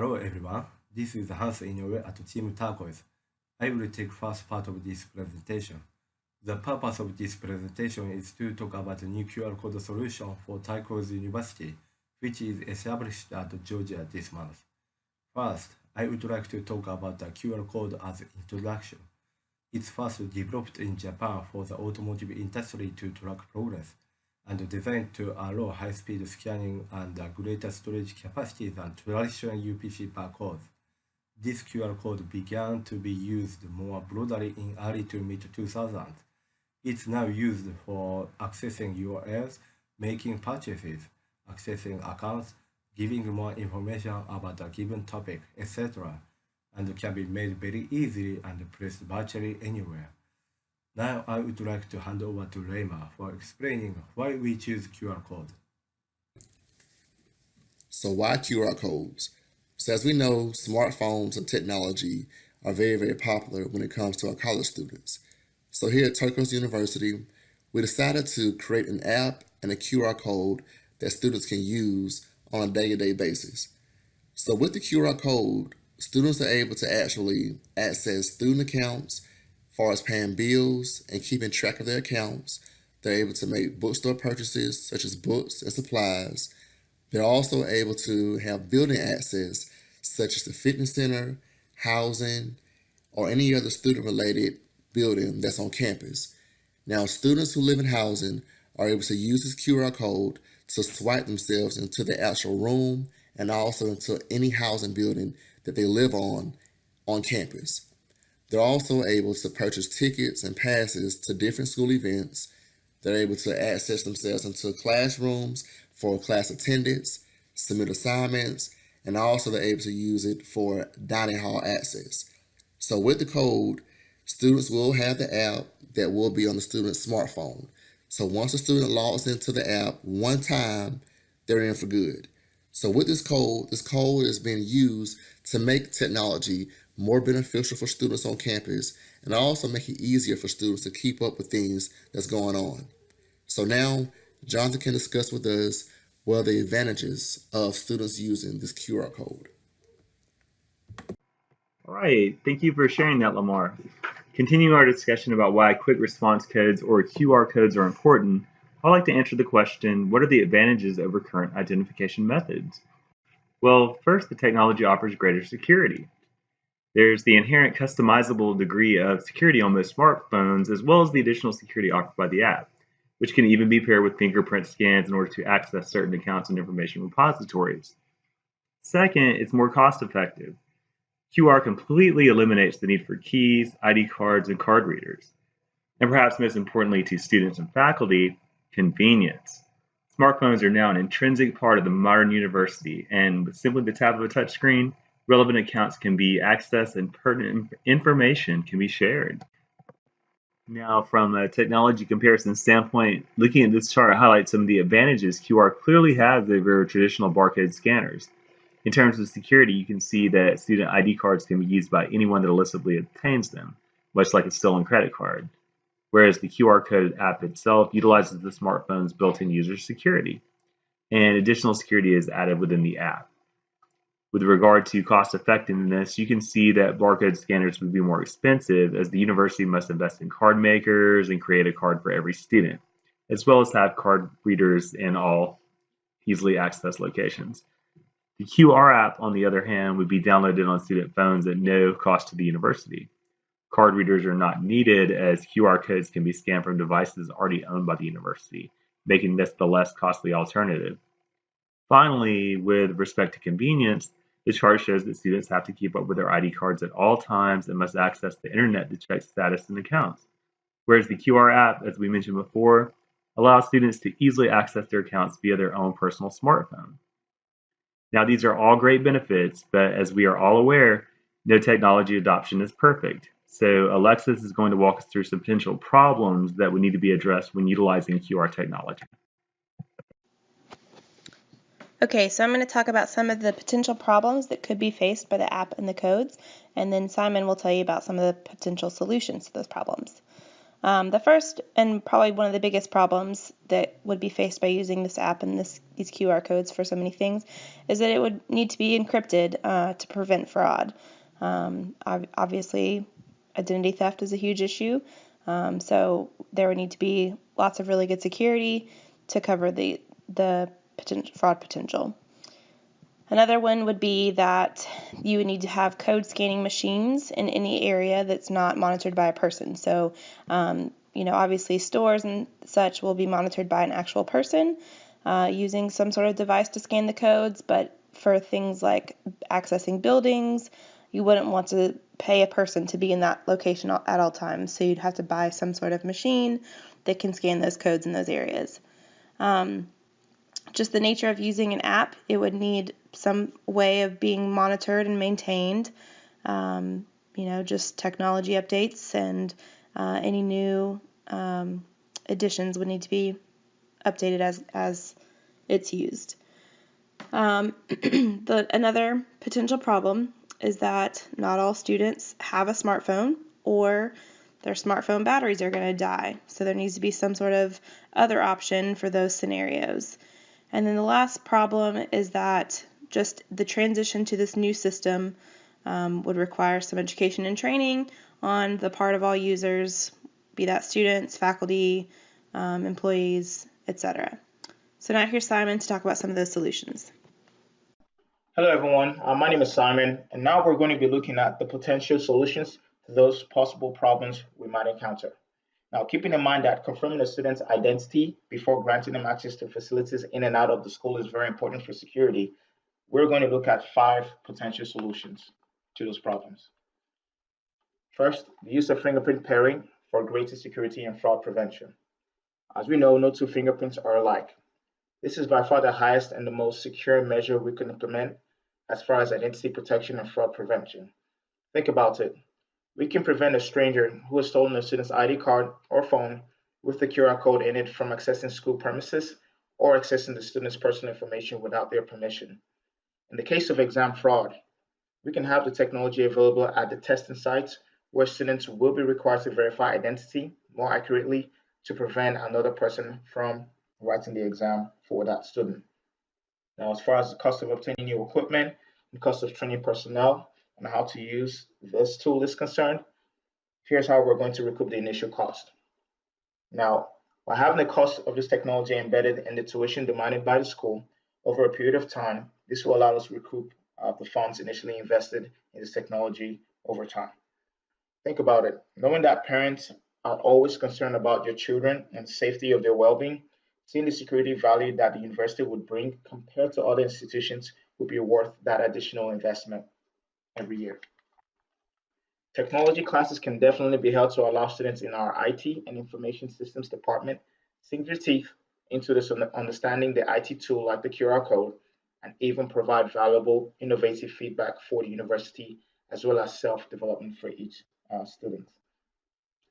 Hello everyone, this is Hans Inoue at Team Turquoise. I will take first part of this presentation. The purpose of this presentation is to talk about the new QR code solution for Turquoise University, which is established at Georgia this month. First, I would like to talk about the QR code as introduction. It's first developed in Japan for the automotive industry to track progress and designed to allow high-speed scanning and a greater storage capacity than traditional UPC barcodes. This QR code began to be used more broadly in early to mid-2000s. It's now used for accessing URLs, making purchases, accessing accounts, giving more information about a given topic, etc., and can be made very easily and pressed virtually anywhere. Now I would like to hand over to Rayma for explaining why we choose QR code. So why QR codes? So as we know, smartphones and technology are very popular when it comes to our college students. So here at Turquoise University, we decided to create an app and a QR code that students can use on a day-to-day basis. So with the QR code, students are able to actually access student accounts, as far as paying bills and keeping track of their accounts. They're able to make bookstore purchases such as books and supplies. They're also able to have building access such as the fitness center, housing, or any other student-related building that's on campus. Now, students who live in housing are able to use this QR code to swipe themselves into the actual room and also into any housing building that they live on campus. They're also able to purchase tickets and passes to different school events. They're able to access themselves into classrooms for class attendance, submit assignments, and also they're able to use it for dining hall access. So with the code, students will have the app that will be on the student's smartphone. So once a student logs into the app one time, they're in for good. So with this code is being used to make technology more beneficial for students on campus and also make it easier for students to keep up with things that's going on. So now, Jonathan can discuss with us what are the advantages of students using this QR code. All right, thank you for sharing that, Lamar. Continuing our discussion about why quick response codes or QR codes are important, I'd like to answer the question, what are the advantages over current identification methods? Well, first, the technology offers greater security. There's the inherent customizable degree of security on most smartphones, as well as the additional security offered by the app, which can even be paired with fingerprint scans in order to access certain accounts and information repositories. Second, it's more cost effective. QR completely eliminates the need for keys, ID cards, and card readers. And perhaps most importantly to students and faculty, convenience. Smartphones are now an intrinsic part of the modern university, and with simply the tap of a touchscreen, relevant accounts can be accessed and pertinent information can be shared. Now, from a technology comparison standpoint, looking at this chart highlights some of the advantages QR clearly has over traditional barcode scanners. In terms of security, you can see that student ID cards can be used by anyone that illicitly obtains them, much like a stolen credit card, whereas the QR code app itself utilizes the smartphone's built-in user security, and additional security is added within the app. With regard to cost effectiveness, you can see that barcode scanners would be more expensive as the university must invest in card makers and create a card for every student, as well as have card readers in all easily accessed locations. The QR app, on the other hand, would be downloaded on student phones at no cost to the university. Card readers are not needed as QR codes can be scanned from devices already owned by the university, making this the less costly alternative. Finally, with respect to convenience, the chart shows that students have to keep up with their ID cards at all times and must access the internet to check status and accounts. Whereas the QR app, as we mentioned before, allows students to easily access their accounts via their own personal smartphone. Now, these are all great benefits, but as we are all aware, no technology adoption is perfect. So Alexis is going to walk us through some potential problems that would need to be addressed when utilizing QR technology. Okay, so I'm going to talk about some of the potential problems that could be faced by the app and the codes, and then Simon will tell you about some of the potential solutions to those problems. The first and probably one of the biggest problems that would be faced by using this app and these QR codes for so many things is that it would need to be encrypted to prevent fraud. Obviously, identity theft is a huge issue, so there would need to be lots of really good security to cover the fraud potential. Another one would be that you would need to have code scanning machines in any area that's not monitored by a person. So, obviously stores and such will be monitored by an actual person using some sort of device to scan the codes, but for things like accessing buildings, you wouldn't want to pay a person to be in that location at all times. So you'd have to buy some sort of machine that can scan those codes in those areas. Just the nature of using an app, it would need some way of being monitored and maintained. Just technology updates and any new additions would need to be updated as it's used. Another potential problem is that not all students have a smartphone, or their smartphone batteries are going to die. So there needs to be some sort of other option for those scenarios. And then the last problem is that just the transition to this new system would require some education and training on the part of all users, be that students, faculty, employees, etc. So now here's Simon to talk about some of those solutions. Hello, everyone. My name is Simon, and now we're going to be looking at the potential solutions to those possible problems we might encounter. Now, keeping in mind that confirming a student's identity before granting them access to facilities in and out of the school is very important for security, we're going to look at 5 potential solutions to those problems. First, the use of fingerprint pairing for greater security and fraud prevention. As we know, no two fingerprints are alike. This is by far the highest and the most secure measure we can implement as far as identity protection and fraud prevention. Think about it. We can prevent a stranger who has stolen a student's ID card or phone with the QR code in it from accessing school premises or accessing the student's personal information without their permission. In the case of exam fraud, we can have the technology available at the testing sites where students will be required to verify identity more accurately to prevent another person from writing the exam for that student. Now, as far as the cost of obtaining new equipment and cost of training personnel and how to use this tool is concerned, here's how we're going to recoup the initial cost. Now, by having the cost of this technology embedded in the tuition demanded by the school over a period of time, this will allow us to recoup the funds initially invested in this technology over time. Think about it. Knowing that parents are always concerned about your children and safety of their well-being, seeing the security value that the university would bring compared to other institutions would be worth that additional investment every year. Technology classes can definitely be held to allow students in our IT and information systems department sink their teeth into this understanding the IT tool like the QR code and even provide valuable, innovative feedback for the university as well as self-development for each student.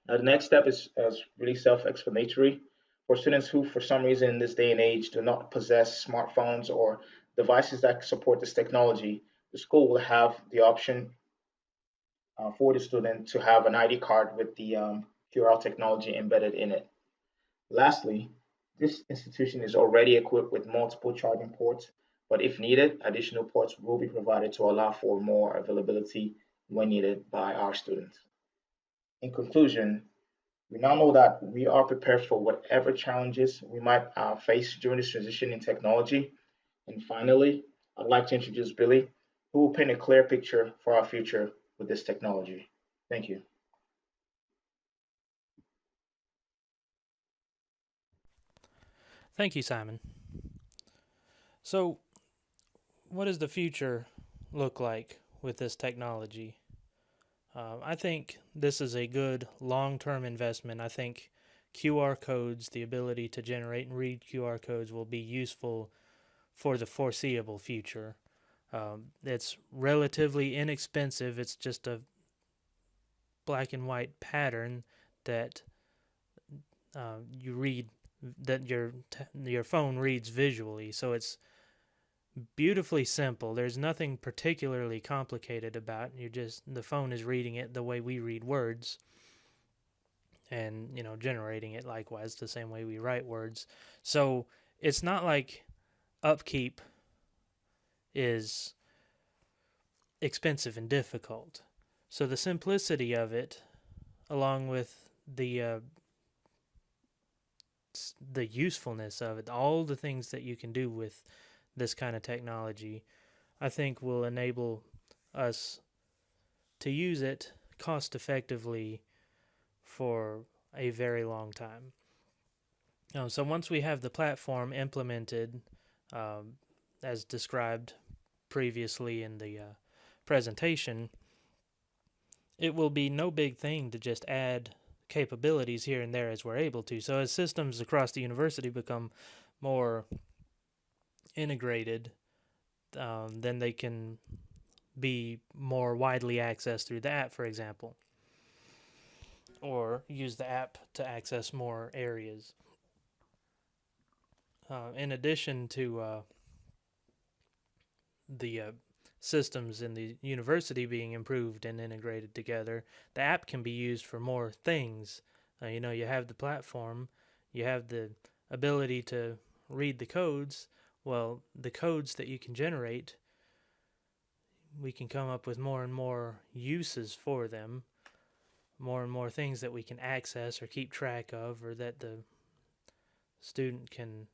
Now, the next step is really self-explanatory. For students who, for some reason in this day and age, do not possess smartphones or devices that support this technology, the school will have the option for the student to have an ID card with the QR technology embedded in it. Lastly, this institution is already equipped with multiple charging ports, but if needed, additional ports will be provided to allow for more availability when needed by our students. In conclusion, we now know that we are prepared for whatever challenges we might face during this transition in technology. And finally, I'd like to introduce Billy, who will paint a clear picture for our future with this technology. Thank you. Thank you, Simon. So, what does the future look like with this technology? I think this is a good long-term investment. I think QR codes, the ability to generate and read QR codes, will be useful for the foreseeable future. It's relatively inexpensive. It's just a black and white pattern that you read, that your phone reads visually. So it's beautifully simple. There's nothing particularly complicated about it. The phone is reading it the way we read words. and generating it likewise the same way we write words. So it's not like upkeep is expensive and difficult. So the simplicity of it, along with the usefulness of it, all the things that you can do with this kind of technology, I think will enable us to use it cost effectively for a very long time. So once we have the platform implemented, as described previously in the presentation, it will be no big thing to just add capabilities here and there as we're able to. So as systems across the university become more integrated, then they can be more widely accessed through the app, for example, or use the app to access more areas. In addition to the systems in the university being improved and integrated together, the app can be used for more things. You have the platform, you have the ability to read the codes. Well, the codes that you can generate, we can come up with more and more uses for them, more and more things that we can access or keep track of, or that the student can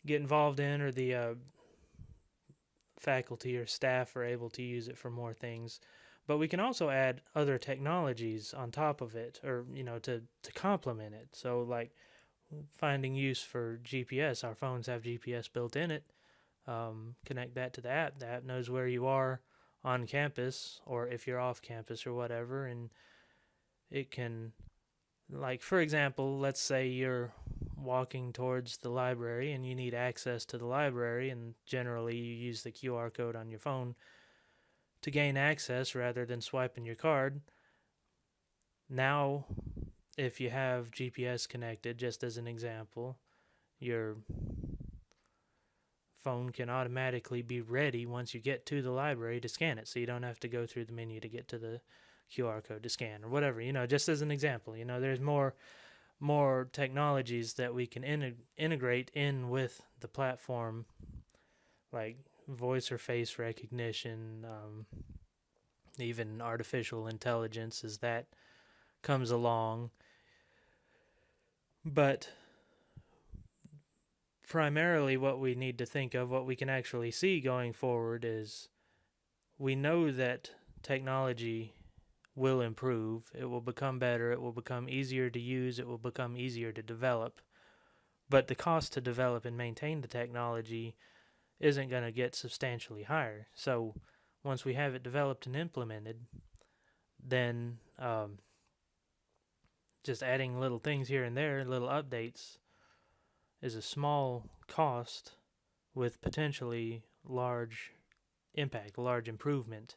get involved in, or the faculty or staff are able to use it for more things. But we can also add other technologies on top of it, or to complement it. So like finding use for GPS. Our phones have GPS built in it. Connect that to the app. The app knows where you are on campus, or if you're off campus or whatever, and it can, like, for example, let's say you're walking towards the library and you need access to the library, and generally you use the QR code on your phone to gain access rather than swiping your card. Now, if you have GPS connected, just as an example, your phone can automatically be ready once you get to the library to scan it, so you don't have to go through the menu to get to the QR code to scan or whatever, just as an example. There's more technologies that we can integrate in with the platform, like voice or face recognition, even artificial intelligence as that comes along. But primarily what we need to think of, what we can actually see going forward, is we know that technology will improve, it will become better, it will become easier to use, it will become easier to develop. But the cost to develop and maintain the technology isn't going to get substantially higher. So once we have it developed and implemented, then just adding little things here and there, little updates, is a small cost with potentially large impact, large improvement.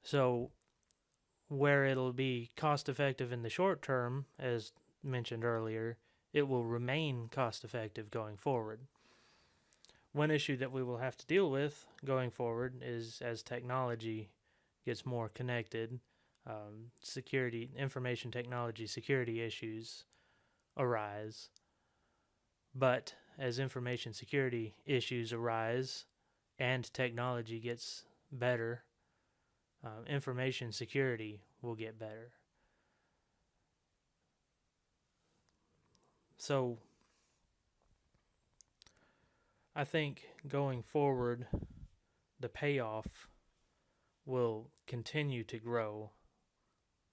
So where it'll be cost effective in the short term, as mentioned earlier, it will remain cost effective going forward. One issue that we will have to deal with going forward is, as technology gets more connected, information technology security issues arise. But as information security issues arise and technology gets better, information security will get better. So I think going forward, the payoff will continue to grow.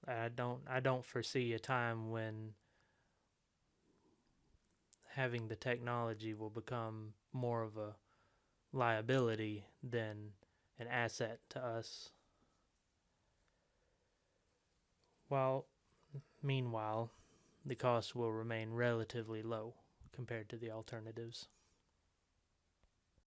I don't foresee a time when having the technology will become more of a liability than an asset to us. Meanwhile, the cost will remain relatively low compared to the alternatives.